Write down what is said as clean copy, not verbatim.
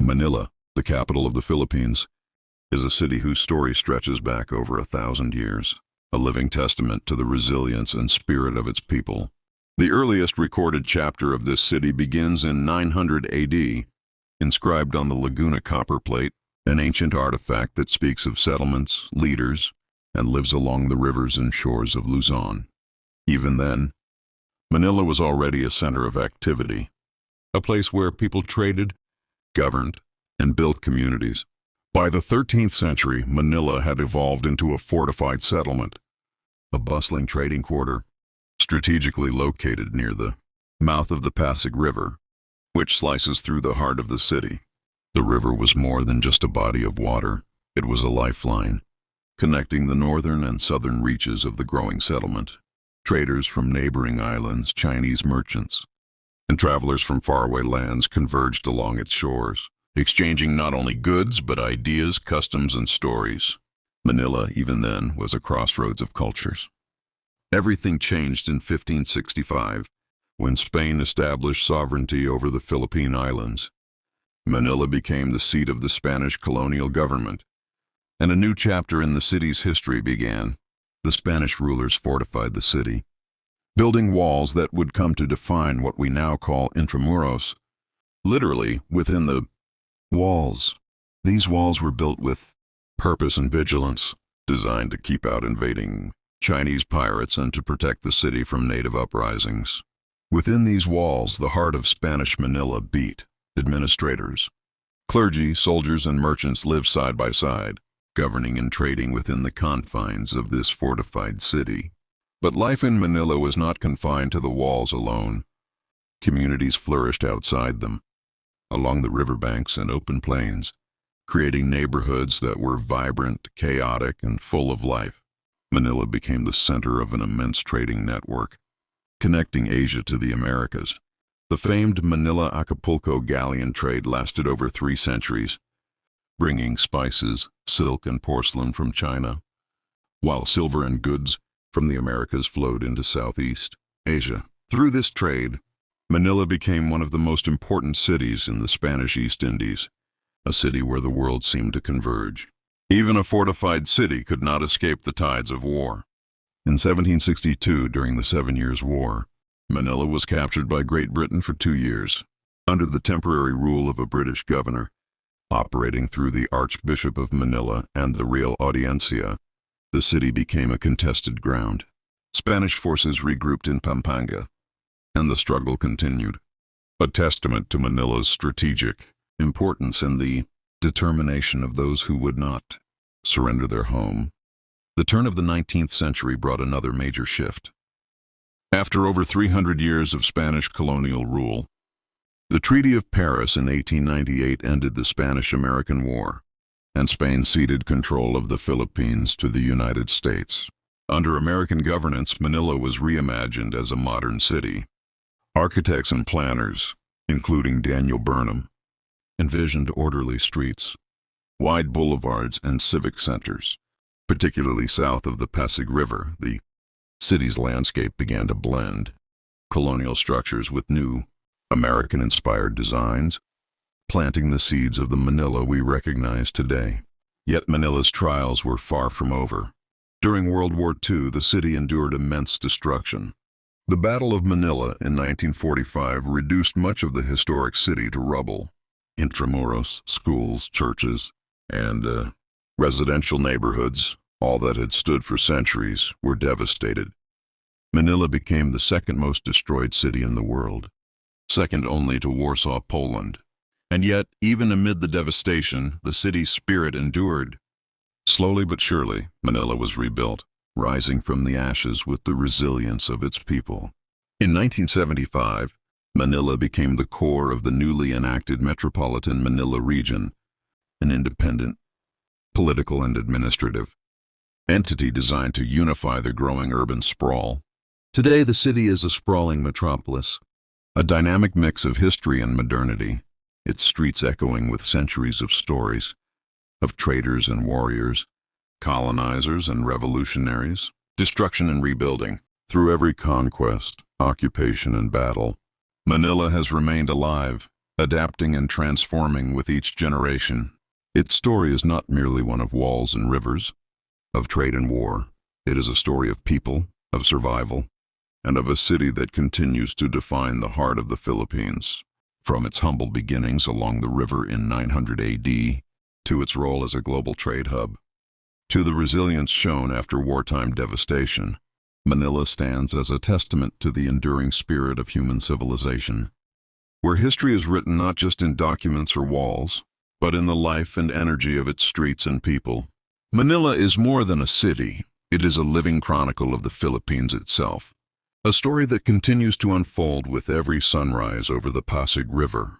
Manila, the capital of the Philippines, is a city whose story stretches back over 1,000 years, a living testament to the resilience and spirit of its people. The earliest recorded chapter of this city begins in 900 AD, inscribed on the Laguna Copperplate, an ancient artifact that speaks of settlements, leaders, and lives along the rivers and shores of Luzon. Even then, Manila was already a center of activity, a place where people traded, governed, and built communities. By the 13th century, Manila had evolved into a fortified settlement, a bustling trading quarter, strategically located near the mouth of the Pasig River, which slices through the heart of the city. The river was more than just a body of water. It was a lifeline, connecting the northern and southern reaches of the growing settlement. Traders from neighboring islands, Chinese merchants, and travelers from faraway lands converged along its shores, exchanging not only goods but ideas, customs, and stories. Manila, even then, was a crossroads of cultures. Everything changed in 1565, when Spain established sovereignty over the Philippine Islands. Manila became the seat of the Spanish colonial government, and a new chapter in the city's history began. The Spanish rulers fortified the city, building walls that would come to define what we now call intramuros, literally within the walls. These walls were built with purpose and vigilance, designed to keep out invading Chinese pirates and to protect the city from native uprisings. Within these walls, the heart of Spanish Manila beat. Administrators, clergy, soldiers, and merchants lived side by side, governing and trading within the confines of this fortified city. But life in Manila was not confined to the walls alone. Communities flourished outside them, along the riverbanks and open plains, creating neighborhoods that were vibrant, chaotic, and full of life. Manila became the center of an immense trading network, connecting Asia to the Americas. The famed Manila-Acapulco galleon trade lasted over 3 centuries, bringing spices, silk, and porcelain from China, while silver and goods from the Americas flowed into Southeast Asia. Through this trade, Manila became one of the most important cities in the Spanish East Indies, a city where the world seemed to converge. Even a fortified city could not escape the tides of war. In 1762, during the 7 Years' War, Manila was captured by Great Britain for 2 years, under the temporary rule of a British governor, operating through the Archbishop of Manila and the Real Audiencia. The city became a contested ground. Spanish forces regrouped in Pampanga, and the struggle continued, a testament to Manila's strategic importance and the determination of those who would not surrender their home. The turn of the 19th century brought another major shift. After over 300 years of Spanish colonial rule, the Treaty of Paris in 1898 ended the Spanish-American War, and Spain ceded control of the Philippines to the United States. Under American governance, Manila was reimagined as a modern city. Architects and planners, including Daniel Burnham, envisioned orderly streets, wide boulevards, and civic centers. Particularly south of the Pasig River, the city's landscape began to blend colonial structures with new, American-inspired designs, planting the seeds of the Manila we recognize today. Yet Manila's trials were far from over. During World War II, the city endured immense destruction. The Battle of Manila in 1945 reduced much of the historic city to rubble. Intramuros, schools, churches, and residential neighborhoods, all that had stood for centuries, were devastated. Manila became the second most destroyed city in the world, second only to Warsaw, Poland. And yet, even amid the devastation, the city's spirit endured. Slowly but surely, Manila was rebuilt, rising from the ashes with the resilience of its people. In 1975, Manila became the core of the newly enacted Metropolitan Manila region, an independent, political and administrative entity designed to unify the growing urban sprawl. Today, the city is a sprawling metropolis, a dynamic mix of history and modernity, its streets echoing with centuries of stories, of traders and warriors, colonizers and revolutionaries, destruction and rebuilding. Through every conquest, occupation, and battle, Manila has remained alive, adapting and transforming with each generation. Its story is not merely one of walls and rivers, of trade and war. It is a story of people, of survival, and of a city that continues to define the heart of the Philippines. From its humble beginnings along the river in 900 AD, to its role as a global trade hub, to the resilience shown after wartime devastation, Manila stands as a testament to the enduring spirit of human civilization, where history is written not just in documents or walls, but in the life and energy of its streets and people. Manila is more than a city. It is a living chronicle of the Philippines itself, a story that continues to unfold with every sunrise over the Pasig River.